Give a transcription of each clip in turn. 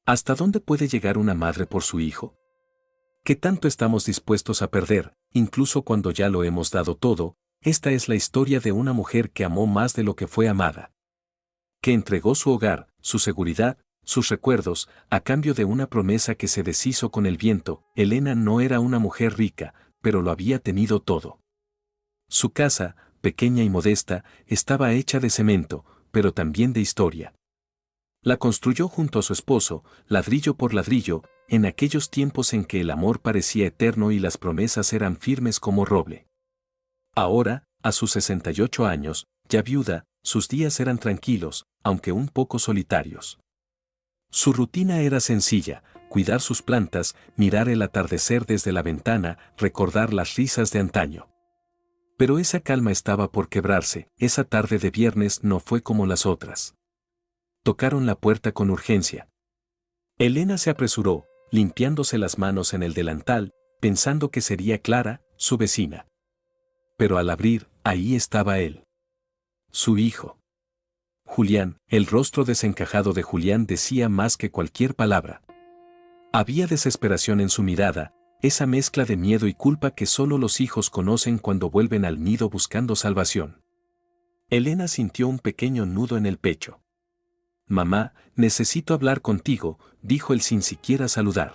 ¿Hasta dónde puede llegar una madre por su hijo? ¿Qué tanto estamos dispuestos a perder, incluso cuando ya lo hemos dado todo? Esta es la historia de una mujer que amó más de lo que fue amada. Que entregó su hogar, su seguridad, sus recuerdos, a cambio de una promesa que se deshizo con el viento. Elena no era una mujer rica, pero lo había tenido todo. Su casa, pequeña y modesta, estaba hecha de cemento, pero también de historia. La construyó junto a su esposo, ladrillo por ladrillo, en aquellos tiempos en que el amor parecía eterno y las promesas eran firmes como roble. Ahora, a sus 68 años, ya viuda, sus días eran tranquilos, aunque un poco solitarios. Su rutina era sencilla: cuidar sus plantas, mirar el atardecer desde la ventana, recordar las risas de antaño. Pero esa calma estaba por quebrarse. Esa tarde de viernes no fue como las otras. Tocaron la puerta con urgencia. Elena se apresuró, limpiándose las manos en el delantal, pensando que sería Clara, su vecina. Pero al abrir, ahí estaba él. Su hijo. Julián. El rostro desencajado de Julián decía más que cualquier palabra. Había desesperación en su mirada, esa mezcla de miedo y culpa que solo los hijos conocen cuando vuelven al nido buscando salvación. Elena sintió un pequeño nudo en el pecho. «Mamá, necesito hablar contigo», dijo él sin siquiera saludar.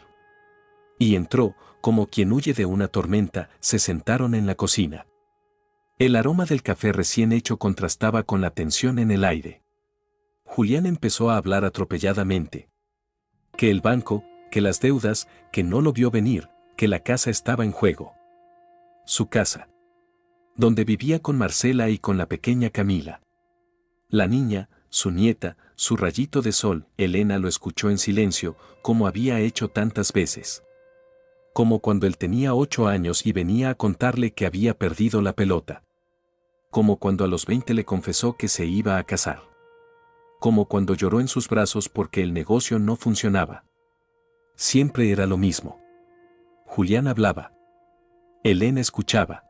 Y entró, como quien huye de una tormenta. Se sentaron en la cocina. El aroma del café recién hecho contrastaba con la tensión en el aire. Julián empezó a hablar atropelladamente. Que el banco, que las deudas, que no lo vio venir, que la casa estaba en juego. Su casa. Donde vivía con Marcela y con la pequeña Camila. La niña, su nieta, su rayito de sol. Elena lo escuchó en silencio, como había hecho tantas veces. Como cuando él tenía 8 años y venía a contarle que había perdido la pelota. Como cuando a los 20 le confesó que se iba a casar. Como cuando lloró en sus brazos porque el negocio no funcionaba. Siempre era lo mismo. Julián hablaba. Elena escuchaba.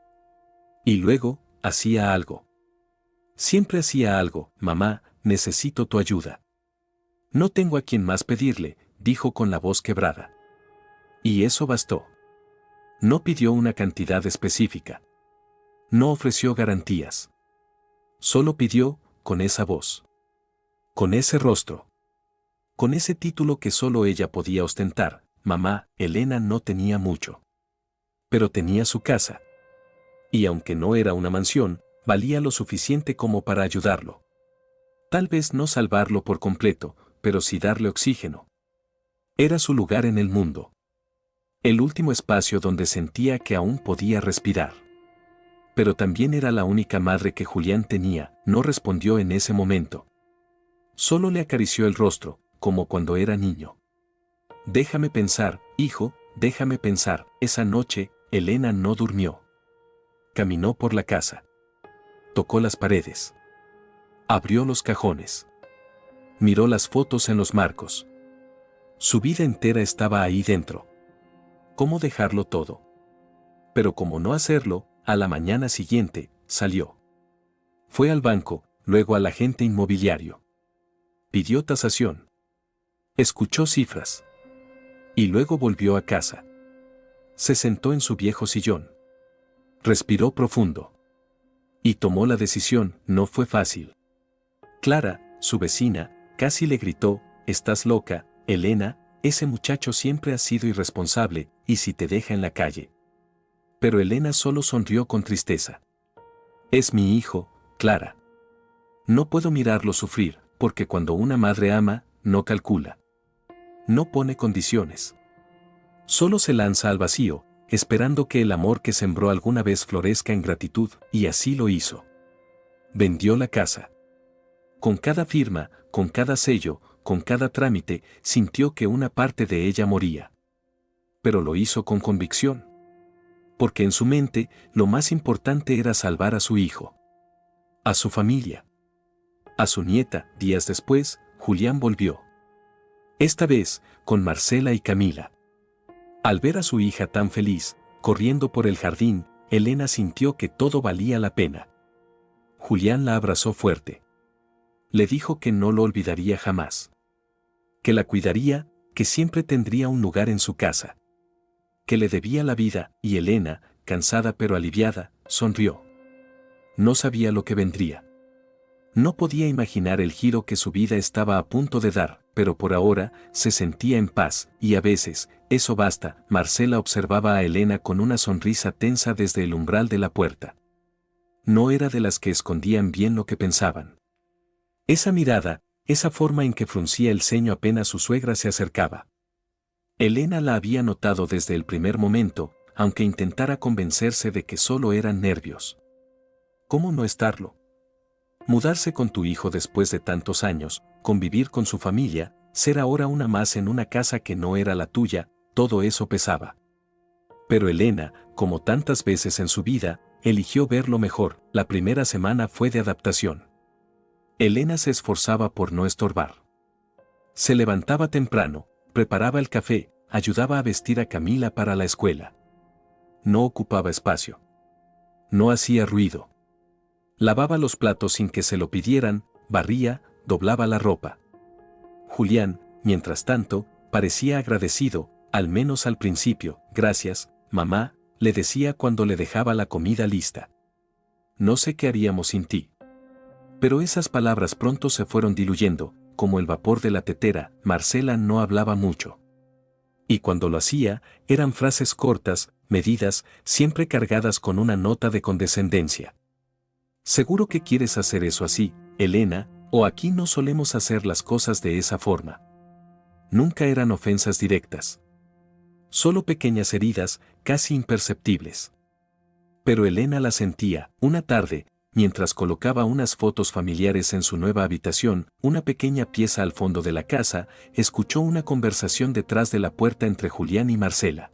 Y luego, hacía algo. Siempre hacía algo. «Mamá, necesito tu ayuda». «No tengo a quien más pedirle», dijo con la voz quebrada. Y eso bastó. No pidió una cantidad específica. No ofreció garantías. Solo pidió, con esa voz. Con ese rostro. Con ese título que solo ella podía ostentar. Mamá. Elena no tenía mucho. Pero tenía su casa. Y aunque no era una mansión, valía lo suficiente como para ayudarlo. Tal vez no salvarlo por completo, pero sí darle oxígeno. Era su lugar en el mundo. El último espacio donde sentía que aún podía respirar. Pero también era la única madre que Julián tenía. No respondió en ese momento. Solo le acarició el rostro, como cuando era niño. «Déjame pensar, hijo, déjame pensar». Esa noche, Elena no durmió. Caminó por la casa. Tocó las paredes. Abrió los cajones. Miró las fotos en los marcos. Su vida entera estaba ahí dentro. ¿Cómo dejarlo todo? Pero cómo no hacerlo. A la mañana siguiente, salió. Fue al banco, luego al agente inmobiliario. Pidió tasación. Escuchó cifras. Y luego volvió a casa. Se sentó en su viejo sillón. Respiró profundo. Y tomó la decisión. No fue fácil. Clara, su vecina, casi le gritó: «Estás loca, Elena, ese muchacho siempre ha sido irresponsable, ¿y si te deja en la calle?». Pero Elena solo sonrió con tristeza. «Es mi hijo, Clara. No puedo mirarlo sufrir, porque cuando una madre ama, no calcula. No pone condiciones. Solo se lanza al vacío, esperando que el amor que sembró alguna vez florezca en gratitud», y así lo hizo. Vendió la casa. Con cada firma, con cada sello, con cada trámite, sintió que una parte de ella moría. Pero lo hizo con convicción. Porque en su mente, lo más importante era salvar a su hijo. A su familia. A su nieta. Días después, Julián volvió. Esta vez, con Marcela y Camila. Al ver a su hija tan feliz, corriendo por el jardín, Elena sintió que todo valía la pena. Julián la abrazó fuerte. Le dijo que no lo olvidaría jamás. Que la cuidaría, que siempre tendría un lugar en su casa, que le debía la vida, y Elena, cansada pero aliviada, sonrió. No sabía lo que vendría. No podía imaginar el giro que su vida estaba a punto de dar, pero por ahora se sentía en paz, y a veces, eso basta. Marcela observaba a Elena con una sonrisa tensa desde el umbral de la puerta. No era de las que escondían bien lo que pensaban. Esa mirada, esa forma en que fruncía el ceño apenas su suegra se acercaba. Elena la había notado desde el primer momento, aunque intentara convencerse de que solo eran nervios. ¿Cómo no estarlo? Mudarse con tu hijo después de tantos años, convivir con su familia, ser ahora una más en una casa que no era la tuya, todo eso pesaba. Pero Elena, como tantas veces en su vida, eligió ver lo mejor. La primera semana fue de adaptación. Elena se esforzaba por no estorbar. Se levantaba temprano, preparaba el café, ayudaba a vestir a Camila para la escuela. No ocupaba espacio. No hacía ruido. Lavaba los platos sin que se lo pidieran, barría, doblaba la ropa. Julián, mientras tanto, parecía agradecido, al menos al principio. Gracias, mamá, le decía cuando le dejaba la comida lista. No sé qué haríamos sin ti. Pero esas palabras pronto se fueron diluyendo, como el vapor de la tetera. Marcela no hablaba mucho. Y cuando lo hacía, eran frases cortas, medidas, siempre cargadas con una nota de condescendencia. Seguro que quieres hacer eso así, Elena, o aquí no solemos hacer las cosas de esa forma. Nunca eran ofensas directas. Solo pequeñas heridas, casi imperceptibles. Pero Elena las sentía. Una tarde, mientras colocaba unas fotos familiares en su nueva habitación, una pequeña pieza al fondo de la casa, escuchó una conversación detrás de la puerta entre Julián y Marcela.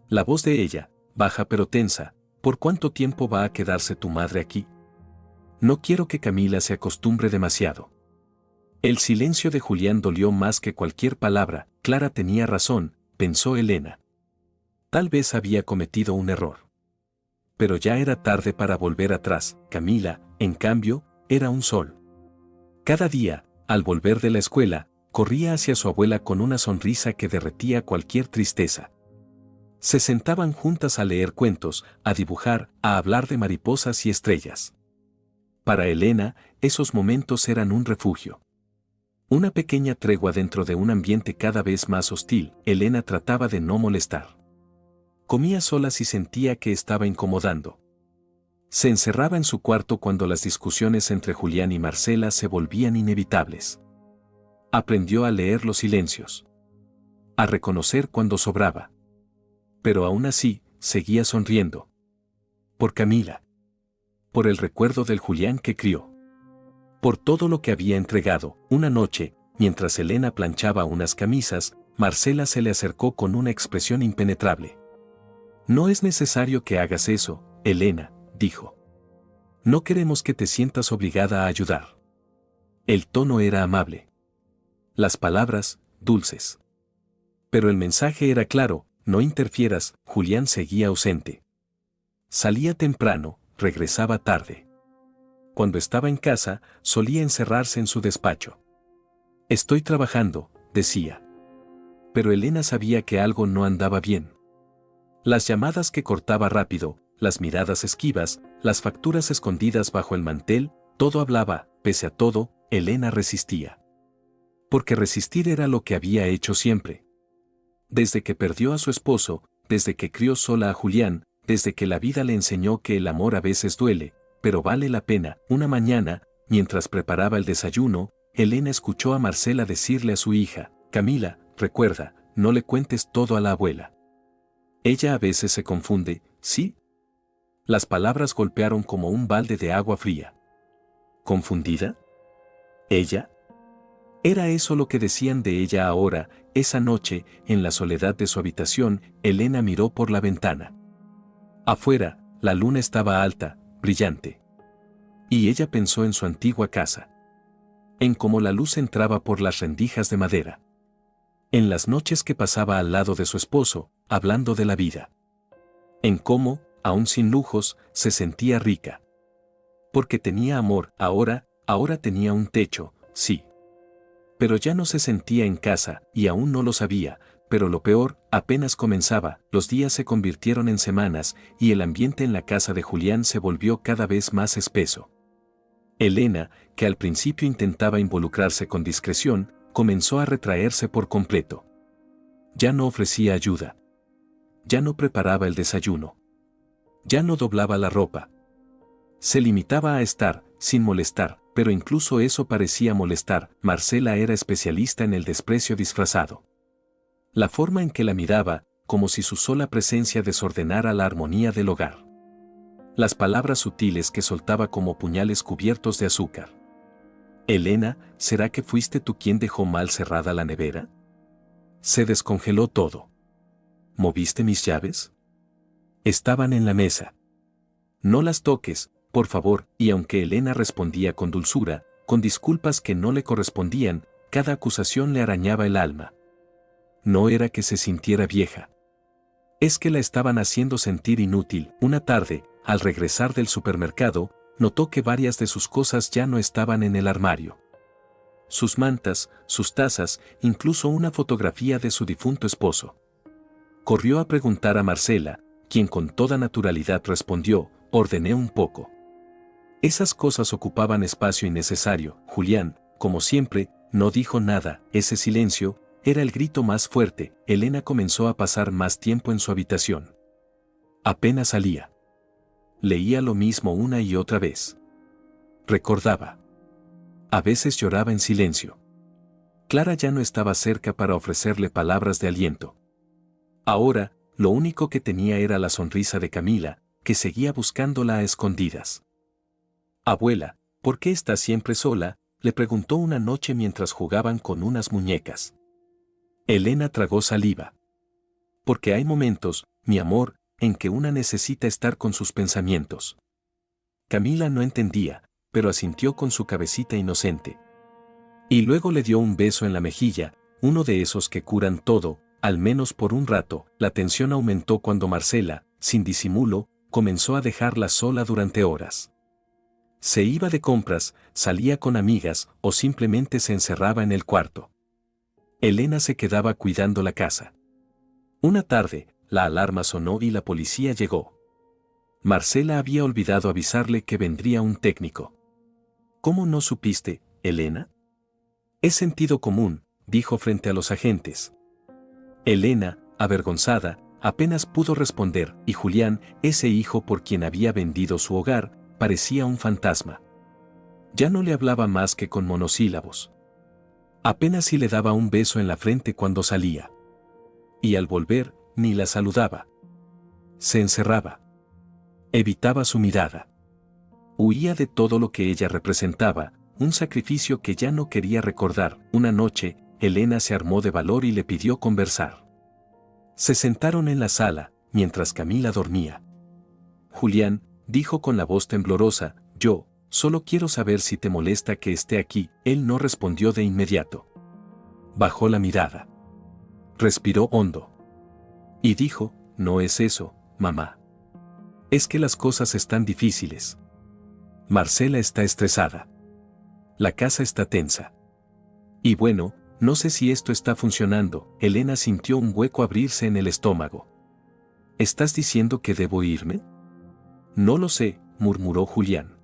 La voz de ella, baja pero tensa: ¿por cuánto tiempo va a quedarse tu madre aquí? No quiero que Camila se acostumbre demasiado. El silencio de Julián dolió más que cualquier palabra. Clara tenía razón, pensó Elena. Tal vez había cometido un error. Pero ya era tarde para volver atrás. Camila, en cambio, era un sol. Cada día, al volver de la escuela, corría hacia su abuela con una sonrisa que derretía cualquier tristeza. Se sentaban juntas a leer cuentos, a dibujar, a hablar de mariposas y estrellas. Para Elena, esos momentos eran un refugio. Una pequeña tregua dentro de un ambiente cada vez más hostil. Elena trataba de no molestar. Comía sola si sentía que estaba incomodando. Se encerraba en su cuarto cuando las discusiones entre Julián y Marcela se volvían inevitables. Aprendió a leer los silencios. A reconocer cuando sobraba. Pero aún así, seguía sonriendo. Por Camila. Por el recuerdo del Julián que crió. Por todo lo que había entregado. Una noche, mientras Elena planchaba unas camisas, Marcela se le acercó con una expresión impenetrable. No es necesario que hagas eso, Elena, dijo. No queremos que te sientas obligada a ayudar. El tono era amable. Las palabras, dulces. Pero el mensaje era claro: no interfieras. Julián seguía ausente. Salía temprano, regresaba tarde. Cuando estaba en casa, solía encerrarse en su despacho. Estoy trabajando, decía. Pero Elena sabía que algo no andaba bien. Las llamadas que cortaba rápido, las miradas esquivas, las facturas escondidas bajo el mantel, todo hablaba. Pese a todo, Elena resistía. Porque resistir era lo que había hecho siempre. Desde que perdió a su esposo, desde que crió sola a Julián, desde que la vida le enseñó que el amor a veces duele, pero vale la pena. Una mañana, mientras preparaba el desayuno, Elena escuchó a Marcela decirle a su hija: Camila, recuerda, no le cuentes todo a la abuela. Ella a veces se confunde, ¿sí? Las palabras golpearon como un balde de agua fría. ¿Confundida? ¿Ella? Era eso lo que decían de ella ahora. Esa noche, en la soledad de su habitación, Elena miró por la ventana. Afuera, la luna estaba alta, brillante. Y ella pensó en su antigua casa. En cómo la luz entraba por las rendijas de madera. En las noches que pasaba al lado de su esposo, hablando de la vida. En cómo, aún sin lujos, se sentía rica. Porque tenía amor. Ahora tenía un techo, sí. Pero ya no se sentía en casa, y aún no lo sabía, pero lo peor, apenas comenzaba, los días se convirtieron en semanas, y el ambiente en la casa de Julián se volvió cada vez más espeso. Elena, que al principio intentaba involucrarse con discreción, comenzó a retraerse por completo. Ya no ofrecía ayuda. Ya no preparaba el desayuno. Ya no doblaba la ropa. Se limitaba a estar, sin molestar, pero incluso eso parecía molestar. Marcela era especialista en el desprecio disfrazado. La forma en que la miraba, como si su sola presencia desordenara la armonía del hogar. Las palabras sutiles que soltaba como puñales cubiertos de azúcar. Elena, ¿será que fuiste tú quien dejó mal cerrada la nevera? Se descongeló todo. ¿Moviste mis llaves? Estaban en la mesa. No las toques, por favor, y aunque Elena respondía con dulzura, con disculpas que no le correspondían, cada acusación le arañaba el alma. No era que se sintiera vieja. Es que la estaban haciendo sentir inútil. Una tarde, al regresar del supermercado, notó que varias de sus cosas ya no estaban en el armario. Sus mantas, sus tazas, incluso una fotografía de su difunto esposo. Corrió a preguntar a Marcela, quien con toda naturalidad respondió: ordené un poco. Esas cosas ocupaban espacio innecesario. Julián, como siempre, no dijo nada. Ese silencio era el grito más fuerte. Elena comenzó a pasar más tiempo en su habitación. Apenas salía. Leía lo mismo una y otra vez. Recordaba. A veces lloraba en silencio. Clara ya no estaba cerca para ofrecerle palabras de aliento. Ahora, lo único que tenía era la sonrisa de Camila, que seguía buscándola a escondidas. «Abuela, ¿por qué estás siempre sola?», le preguntó una noche mientras jugaban con unas muñecas. Elena tragó saliva. «Porque hay momentos, mi amor, en que una necesita estar con sus pensamientos». Camila no entendía, pero asintió con su cabecita inocente. Y luego le dio un beso en la mejilla, uno de esos que curan todo, al menos por un rato. La tensión aumentó cuando Marcela, sin disimulo, comenzó a dejarla sola durante horas. Se iba de compras, salía con amigas o simplemente se encerraba en el cuarto. Elena se quedaba cuidando la casa. Una tarde, la alarma sonó y la policía llegó. Marcela había olvidado avisarle que vendría un técnico. «¿Cómo no supiste, Elena?». «Es sentido común», dijo frente a los agentes. Elena, avergonzada, apenas pudo responder, y Julián, ese hijo por quien había vendido su hogar, parecía un fantasma. Ya no le hablaba más que con monosílabos. Apenas si le daba un beso en la frente cuando salía. Y al volver, ni la saludaba. Se encerraba. Evitaba su mirada. Huía de todo lo que ella representaba, un sacrificio que ya no quería recordar. Una noche, Elena se armó de valor y le pidió conversar. Se sentaron en la sala, mientras Camila dormía. «Julián», dijo con la voz temblorosa, «yo, solo quiero saber si te molesta que esté aquí». Él no respondió de inmediato. Bajó la mirada. Respiró hondo. Y dijo: «No es eso, mamá. Es que las cosas están difíciles. Marcela está estresada. La casa está tensa. Y bueno, no sé si esto está funcionando». Elena sintió un hueco abrirse en el estómago. «¿Estás diciendo que debo irme?». «No lo sé», murmuró Julián.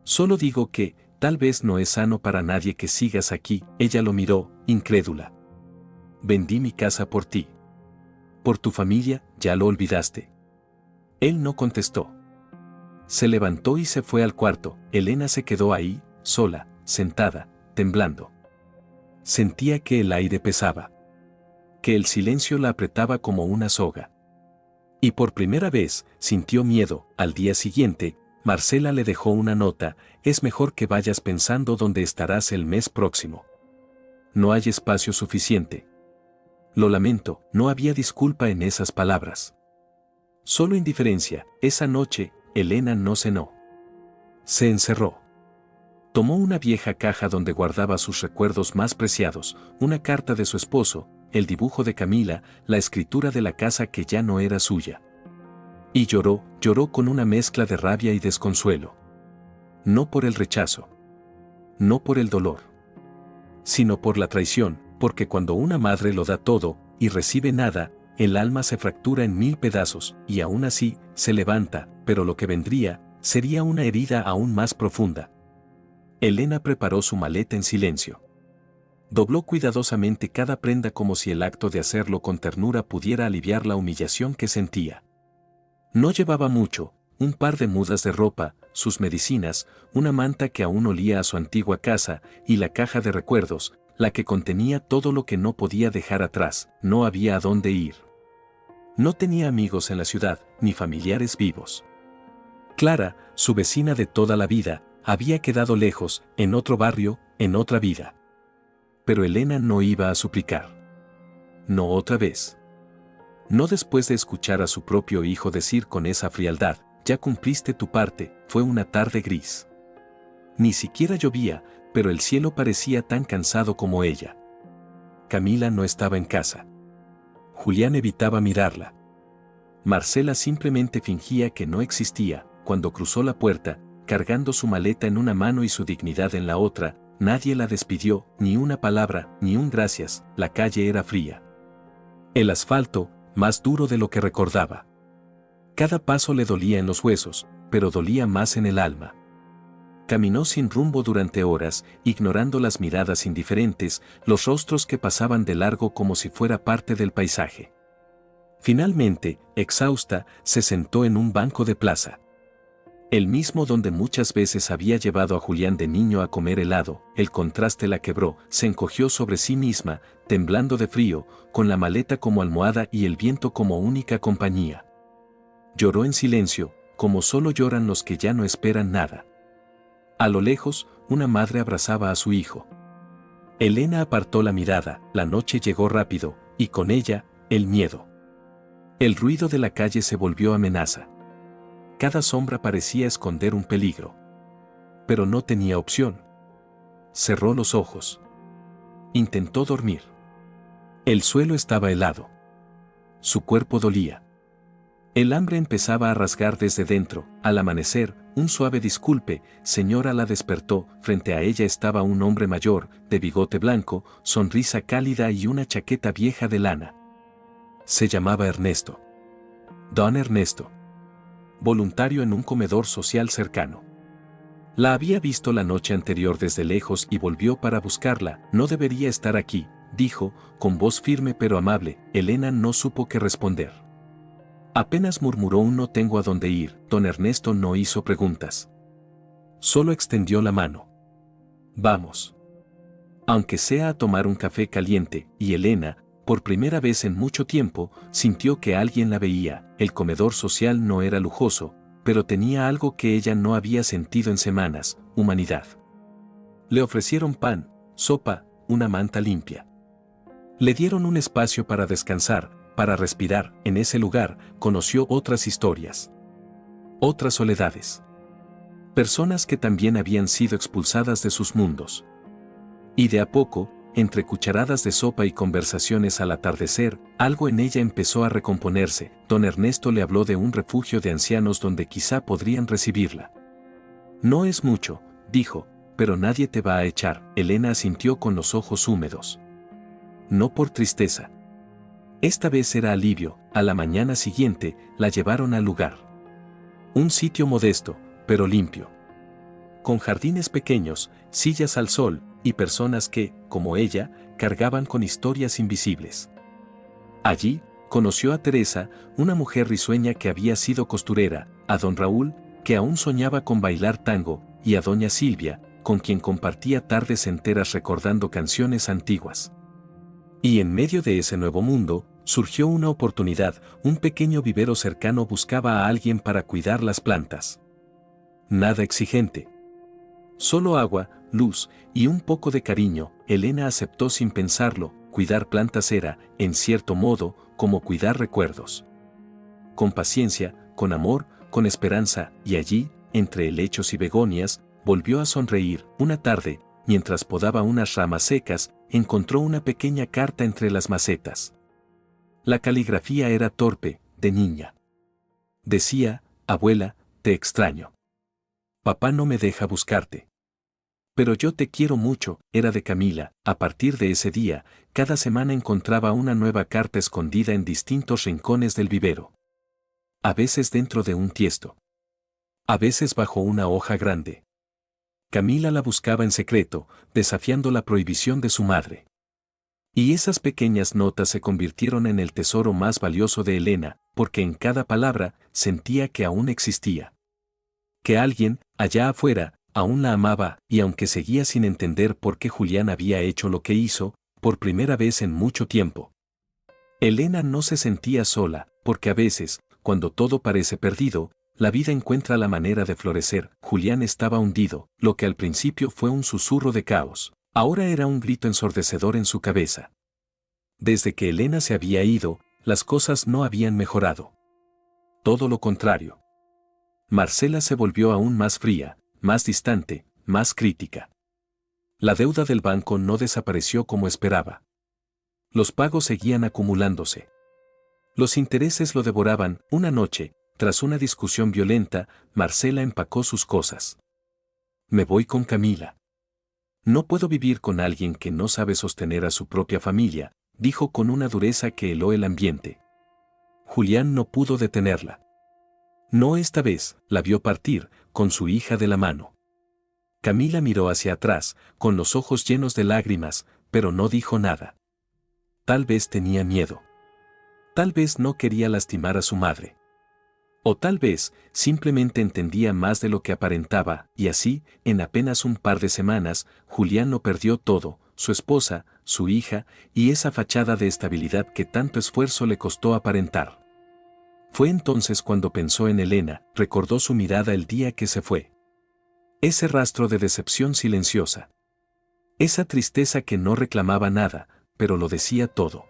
«Solo digo que, tal vez no es sano para nadie que sigas aquí». Ella lo miró, incrédula. «Vendí mi casa por ti. Por tu familia, ¿ya lo olvidaste?». Él no contestó. Se levantó y se fue al cuarto. Elena se quedó ahí, sola, sentada, temblando. Sentía que el aire pesaba. Que el silencio la apretaba como una soga. Y por primera vez, sintió miedo. Al día siguiente, Marcela le dejó una nota: «Es mejor que vayas pensando dónde estarás el mes próximo. No hay espacio suficiente». «Lo lamento», no había disculpa en esas palabras. Solo indiferencia. Esa noche, Elena no cenó. Se encerró. Tomó una vieja caja donde guardaba sus recuerdos más preciados, una carta de su esposo, el dibujo de Camila, la escritura de la casa que ya no era suya. Y lloró con una mezcla de rabia y desconsuelo. No por el rechazo. No por el dolor. sino por la traición, porque cuando una madre lo da todo y recibe nada, el alma se fractura en 1000 pedazos, y aún así, se levanta, pero lo que vendría, sería una herida aún más profunda. Elena preparó su maleta en silencio. Dobló cuidadosamente cada prenda como si el acto de hacerlo con ternura pudiera aliviar la humillación que sentía. No llevaba mucho, un par de mudas de ropa, sus medicinas, una manta que aún olía a su antigua casa, y la caja de recuerdos, la que contenía todo lo que no podía dejar atrás. No había a dónde ir. No tenía amigos en la ciudad, ni familiares vivos. Clara, su vecina de toda la vida, había quedado lejos, en otro barrio, en otra vida. Pero Elena no iba a suplicar. No otra vez. No después de escuchar a su propio hijo decir con esa frialdad, ya cumpliste tu parte. Fue una tarde gris. Ni siquiera llovía, pero el cielo parecía tan cansado como ella. Camila no estaba en casa. Julián evitaba mirarla. Marcela simplemente fingía que no existía. Cuando cruzó la puerta, cargando su maleta en una mano y su dignidad en la otra, nadie la despidió, ni una palabra, ni un gracias. La calle era fría. El asfalto, más duro de lo que recordaba. Cada paso le dolía en los huesos, pero dolía más en el alma. Caminó sin rumbo durante horas, ignorando las miradas indiferentes, los rostros que pasaban de largo como si fuera parte del paisaje. Finalmente, exhausta, se sentó en un banco de plaza. El mismo donde muchas veces había llevado a Julián de niño a comer helado. El contraste la quebró, se encogió sobre sí misma, temblando de frío, con la maleta como almohada y el viento como única compañía. Lloró en silencio, como solo lloran los que ya no esperan nada. A lo lejos, una madre abrazaba a su hijo. Elena apartó la mirada. La noche llegó rápido, y con ella, el miedo. El ruido de la calle se volvió amenaza. Cada sombra parecía esconder un peligro. Pero no tenía opción. Cerró los ojos. Intentó dormir. El suelo estaba helado. Su cuerpo dolía. El hambre empezaba a rasgar desde dentro. Al amanecer, un suave disculpe, señora, la despertó. Frente a ella estaba un hombre mayor, de bigote blanco, sonrisa cálida y una chaqueta vieja de lana. Se llamaba Ernesto. Don Ernesto. Voluntario en un comedor social cercano. La había visto la noche anterior desde lejos y volvió para buscarla. No debería estar aquí, dijo, con voz firme pero amable. Elena no supo qué responder. Apenas murmuró un no tengo a dónde ir. Don Ernesto no hizo preguntas. Solo extendió la mano. Vamos. Aunque sea a tomar un café caliente, y Elena, por primera vez en mucho tiempo, sintió que alguien la veía. El comedor social no era lujoso, pero tenía algo que ella no había sentido en semanas: humanidad. Le ofrecieron pan, sopa, una manta limpia. Le dieron un espacio para descansar, para respirar. En ese lugar, conoció otras historias. Otras soledades. Personas que también habían sido expulsadas de sus mundos. Y de a poco, entre cucharadas de sopa y conversaciones al atardecer, algo en ella empezó a recomponerse. Don Ernesto le habló de un refugio de ancianos donde quizá podrían recibirla. No es mucho, dijo, pero nadie te va a echar. Elena asintió con los ojos húmedos. No por tristeza. Esta vez era alivio. A la mañana siguiente, la llevaron al lugar. Un sitio modesto, pero limpio. Con jardines pequeños, sillas al sol, y personas que, como ella, cargaban con historias invisibles. Allí, conoció a Teresa, una mujer risueña que había sido costurera, a don Raúl, que aún soñaba con bailar tango, y a doña Silvia, con quien compartía tardes enteras recordando canciones antiguas. Y en medio de ese nuevo mundo, surgió una oportunidad. Un pequeño vivero cercano buscaba a alguien para cuidar las plantas. Nada exigente. Solo agua, luz y un poco de cariño. Elena aceptó sin pensarlo. Cuidar plantas era, en cierto modo, como cuidar recuerdos. Con paciencia, con amor, con esperanza, y allí, entre helechos y begonias, volvió a sonreír. Una tarde, mientras podaba unas ramas secas, encontró una pequeña carta entre las macetas. La caligrafía era torpe, de niña. Decía: abuela, te extraño. Papá no me deja buscarte. Pero yo te quiero mucho, era de Camila. A partir de ese día, cada semana encontraba una nueva carta escondida en distintos rincones del vivero. A veces dentro de un tiesto. A veces bajo una hoja grande. Camila la buscaba en secreto, desafiando la prohibición de su madre. Y esas pequeñas notas se convirtieron en el tesoro más valioso de Elena, porque en cada palabra sentía que aún existía. Que alguien, allá afuera, aún la amaba, y aunque seguía sin entender por qué Julián había hecho lo que hizo, por primera vez en mucho tiempo. Elena no se sentía sola, porque a veces, cuando todo parece perdido, la vida encuentra la manera de florecer. Julián estaba hundido, lo que al principio fue un susurro de caos, ahora era un grito ensordecedor en su cabeza. Desde que Elena se había ido, las cosas no habían mejorado. Todo lo contrario. Marcela se volvió aún más fría, más distante, más crítica. La deuda del banco no desapareció como esperaba. Los pagos seguían acumulándose. Los intereses lo devoraban. Una noche, tras una discusión violenta, Marcela empacó sus cosas. Me voy con Camila. No puedo vivir con alguien que no sabe sostener a su propia familia, dijo con una dureza que heló el ambiente. Julián no pudo detenerla. No esta vez, la vio partir, con su hija de la mano. Camila miró hacia atrás, con los ojos llenos de lágrimas, pero no dijo nada. Tal vez tenía miedo. Tal vez no quería lastimar a su madre. O tal vez, simplemente entendía más de lo que aparentaba, y así, en apenas un par de semanas, Julián lo perdió todo, su esposa, su hija, y esa fachada de estabilidad que tanto esfuerzo le costó aparentar. Fue entonces cuando pensó en Elena, recordó su mirada el día que se fue. Ese rastro de decepción silenciosa. Esa tristeza que no reclamaba nada, pero lo decía todo.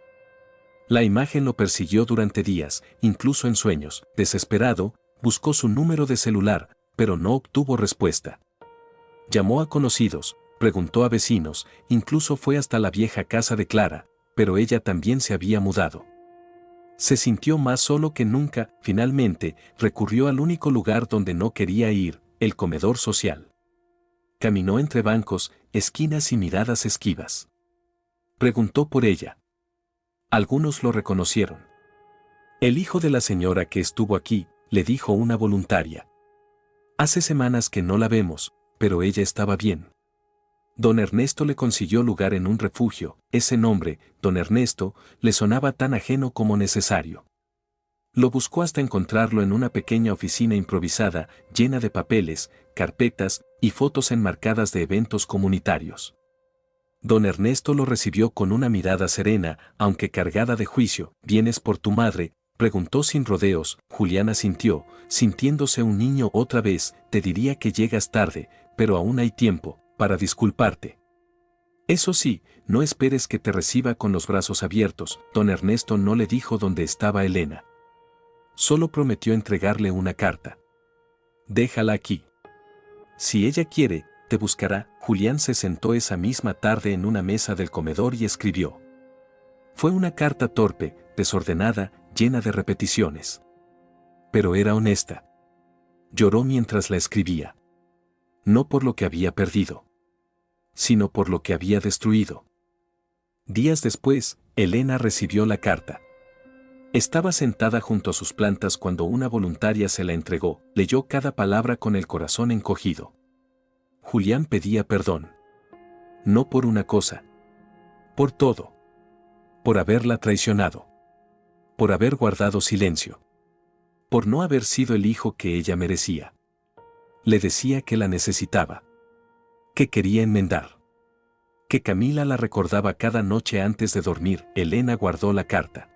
La imagen lo persiguió durante días, incluso en sueños. Desesperado, buscó su número de celular, pero no obtuvo respuesta. Llamó a conocidos, preguntó a vecinos, incluso fue hasta la vieja casa de Clara, pero ella también se había mudado. Se sintió más solo que nunca. Finalmente, recurrió al único lugar donde no quería ir, el comedor social. Caminó entre bancos, esquinas y miradas esquivas. Preguntó por ella. Algunos lo reconocieron. El hijo de la señora que estuvo aquí, le dijo una voluntaria. Hace semanas que no la vemos, pero ella estaba bien. Don Ernesto le consiguió lugar en un refugio. Ese nombre, Don Ernesto, le sonaba tan ajeno como necesario. Lo buscó hasta encontrarlo en una pequeña oficina improvisada, llena de papeles, carpetas y fotos enmarcadas de eventos comunitarios. Don Ernesto lo recibió con una mirada serena, aunque cargada de juicio. ¿Vienes por tu madre?, preguntó sin rodeos. Julián asintió, sintiéndose un niño otra vez. Te diría que llegas tarde, pero aún hay tiempo para disculparte. Eso sí, no esperes que te reciba con los brazos abiertos. Don Ernesto no le dijo dónde estaba Elena. Solo prometió entregarle una carta. Déjala aquí. Si ella quiere, te buscará. Julián se sentó esa misma tarde en una mesa del comedor y escribió. Fue una carta torpe, desordenada, llena de repeticiones. Pero era honesta. Lloró mientras la escribía. No por lo que había perdido, sino por lo que había destruido. Días después, Elena recibió la carta. Estaba sentada junto a sus plantas cuando una voluntaria se la entregó. Leyó cada palabra con el corazón encogido. Julián pedía perdón. No por una cosa. Por todo. Por haberla traicionado. Por haber guardado silencio. Por no haber sido el hijo que ella merecía. Le decía que la necesitaba. Que quería enmendar. Que Camila la recordaba cada noche antes de dormir. Elena guardó la carta.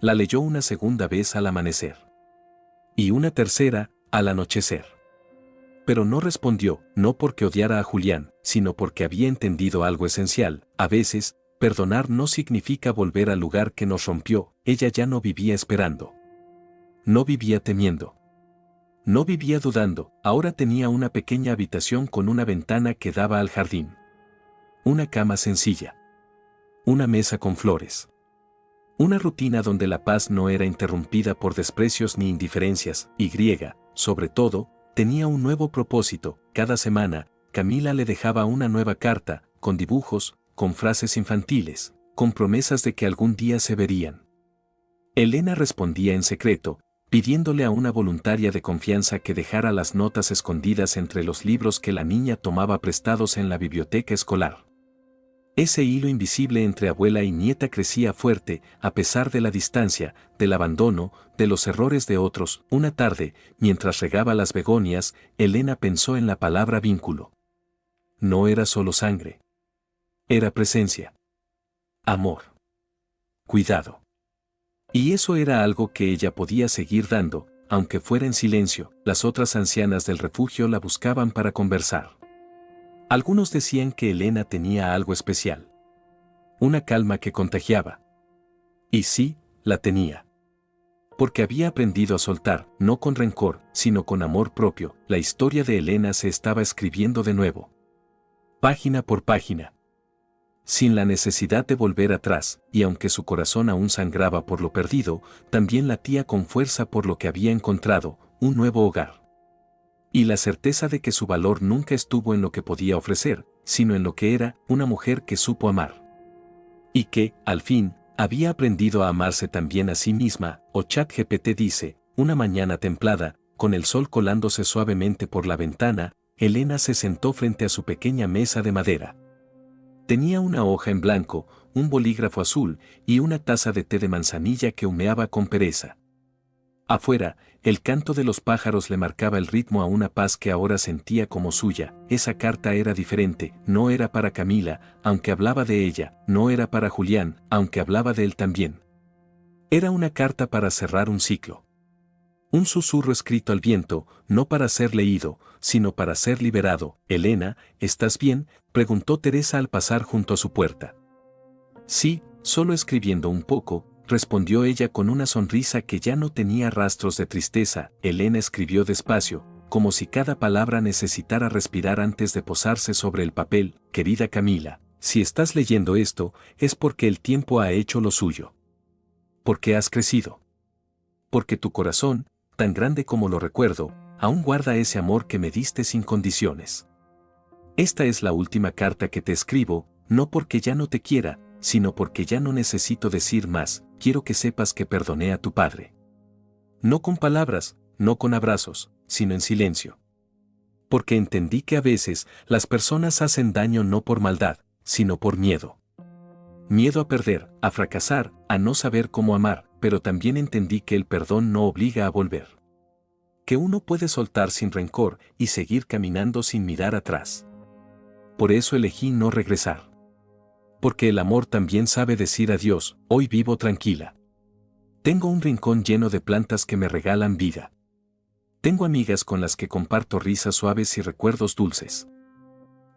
La leyó una segunda vez al amanecer. Y una tercera, al anochecer. Pero no respondió, no porque odiara a Julián, sino porque había entendido algo esencial. A veces, perdonar no significa volver al lugar que nos rompió. Ella ya no vivía esperando. No vivía temiendo. No vivía dudando. Ahora tenía una pequeña habitación con una ventana que daba al jardín. Una cama sencilla. Una mesa con flores. Una rutina donde la paz no era interrumpida por desprecios ni indiferencias. Y, sobre todo, tenía un nuevo propósito. Cada semana, Camila le dejaba una nueva carta, con dibujos, con frases infantiles, con promesas de que algún día se verían. Elena respondía en secreto, pidiéndole a una voluntaria de confianza que dejara las notas escondidas entre los libros que la niña tomaba prestados en la biblioteca escolar. Ese hilo invisible entre abuela y nieta crecía fuerte, a pesar de la distancia, del abandono, de los errores de otros. Una tarde, mientras regaba las begonias, Elena pensó en la palabra vínculo. No era solo sangre. Era presencia. Amor. Cuidado. Y eso era algo que ella podía seguir dando, aunque fuera en silencio. Las otras ancianas del refugio la buscaban para conversar. Algunos decían que Elena tenía algo especial. Una calma que contagiaba. Y sí, la tenía. Porque había aprendido a soltar, no con rencor, sino con amor propio. La historia de Elena se estaba escribiendo de nuevo. Página por página. Sin la necesidad de volver atrás, y aunque su corazón aún sangraba por lo perdido, también latía con fuerza por lo que había encontrado, un nuevo hogar. Y la certeza de que su valor nunca estuvo en lo que podía ofrecer, sino en lo que era, una mujer que supo amar. Y que, al fin, había aprendido a amarse también a sí misma. O ChatGPT dice, una mañana templada, con el sol colándose suavemente por la ventana, Elena se sentó frente a su pequeña mesa de madera. Tenía una hoja en blanco, un bolígrafo azul y una taza de té de manzanilla que humeaba con pereza. Afuera, el canto de los pájaros le marcaba el ritmo a una paz que ahora sentía como suya. Esa carta era diferente, no era para Camila, aunque hablaba de ella, no era para Julián, aunque hablaba de él también. Era una carta para cerrar un ciclo. Un susurro escrito al viento, no para ser leído, sino para ser liberado. Elena, ¿estás bien?, preguntó Teresa al pasar junto a su puerta. Sí, solo escribiendo un poco, respondió ella con una sonrisa que ya no tenía rastros de tristeza. Elena escribió despacio, como si cada palabra necesitara respirar antes de posarse sobre el papel. Querida Camila, si estás leyendo esto, es porque el tiempo ha hecho lo suyo. Porque has crecido. Porque tu corazón, tan grande como lo recuerdo, aún guarda ese amor que me diste sin condiciones. Esta es la última carta que te escribo, no porque ya no te quiera, sino porque ya no necesito decir más. Quiero que sepas que perdoné a tu padre. No con palabras, no con abrazos, sino en silencio. Porque entendí que a veces las personas hacen daño no por maldad, sino por miedo. Miedo a perder, a fracasar, a no saber cómo amar, pero también entendí que el perdón no obliga a volver. Que uno puede soltar sin rencor y seguir caminando sin mirar atrás. Por eso elegí no regresar. Porque el amor también sabe decir adiós. Hoy vivo tranquila. Tengo un rincón lleno de plantas que me regalan vida. Tengo amigas con las que comparto risas suaves y recuerdos dulces.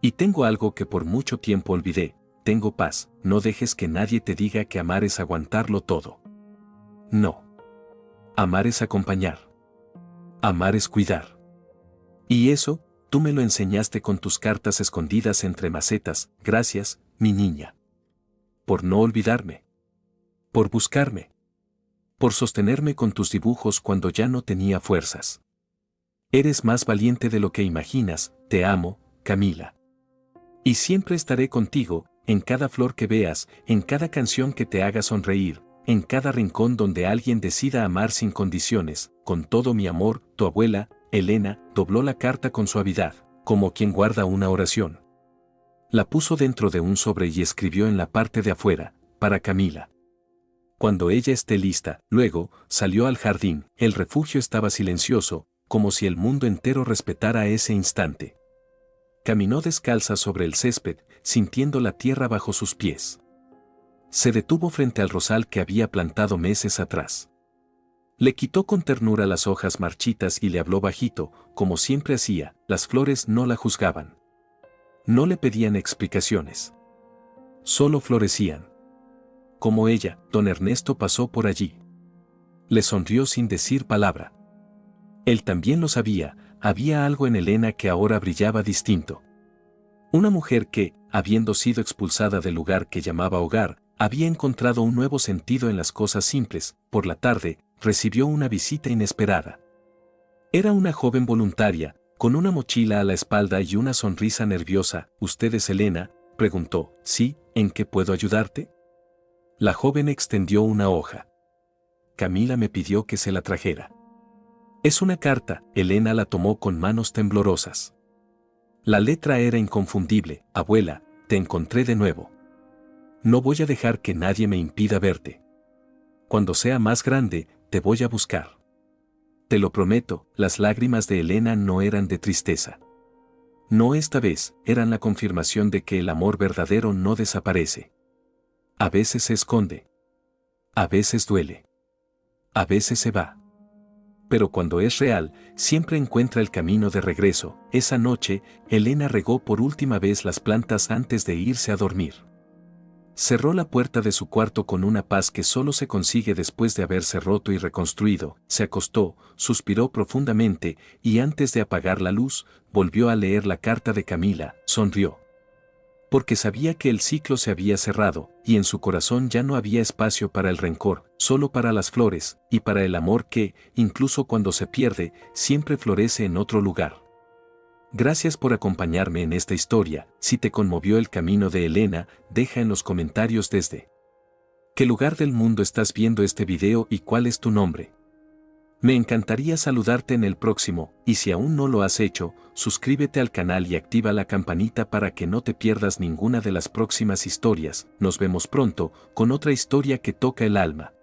Y tengo algo que por mucho tiempo olvidé. Tengo paz. No dejes que nadie te diga que amar es aguantarlo todo. No. Amar es acompañar. Amar es cuidar. Y eso, tú me lo enseñaste con tus cartas escondidas entre macetas. Gracias, mi niña. Por no olvidarme. Por buscarme. Por sostenerme con tus dibujos cuando ya no tenía fuerzas. Eres más valiente de lo que imaginas. Te amo, Camila. Y siempre estaré contigo, en cada flor que veas, en cada canción que te haga sonreír, en cada rincón donde alguien decida amar sin condiciones. Con todo mi amor. Tu abuela, Elena, dobló la carta con suavidad, como quien guarda una oración. La puso dentro de un sobre y escribió en la parte de afuera, para Camila. Cuando ella esté lista, luego, salió al jardín. El refugio estaba silencioso, como si el mundo entero respetara ese instante. Caminó descalza sobre el césped, sintiendo la tierra bajo sus pies. Se detuvo frente al rosal que había plantado meses atrás. Le quitó con ternura las hojas marchitas y le habló bajito, como siempre hacía. Las flores no la juzgaban. No le pedían explicaciones. Solo florecían. Como ella, don Ernesto pasó por allí. Le sonrió sin decir palabra. Él también lo sabía, había algo en Elena que ahora brillaba distinto. Una mujer que, habiendo sido expulsada del lugar que llamaba hogar, había encontrado un nuevo sentido en las cosas simples. Por la tarde, recibió una visita inesperada. Era una joven voluntaria, Con una mochila a la espalda y una sonrisa nerviosa, ¿usted es Elena?, preguntó. Sí, ¿en qué puedo ayudarte? La joven extendió una hoja. Camila me pidió que se la trajera. Es una carta. Elena la tomó con manos temblorosas. La letra era inconfundible. Abuela, te encontré de nuevo. No voy a dejar que nadie me impida verte. Cuando sea más grande, te voy a buscar. Te lo prometo. Las lágrimas de Elena no eran de tristeza. No, esta vez, eran la confirmación de que el amor verdadero no desaparece. A veces se esconde. A veces duele. A veces se va. Pero cuando es real, siempre encuentra el camino de regreso. Esa noche, Elena regó por última vez las plantas antes de irse a dormir. Cerró la puerta de su cuarto con una paz que solo se consigue después de haberse roto y reconstruido. Se acostó, suspiró profundamente y antes de apagar la luz, volvió a leer la carta de Camila. Sonrió. Porque sabía que el ciclo se había cerrado, y en su corazón ya no había espacio para el rencor, solo para las flores, y para el amor que, incluso cuando se pierde, siempre florece en otro lugar. Gracias por acompañarme en esta historia. Si te conmovió el camino de Elena, deja en los comentarios desde qué lugar del mundo estás viendo este video y cuál es tu nombre. Me encantaría saludarte en el próximo, y si aún no lo has hecho, suscríbete al canal y activa la campanita para que no te pierdas ninguna de las próximas historias. Nos vemos pronto, con otra historia que toca el alma.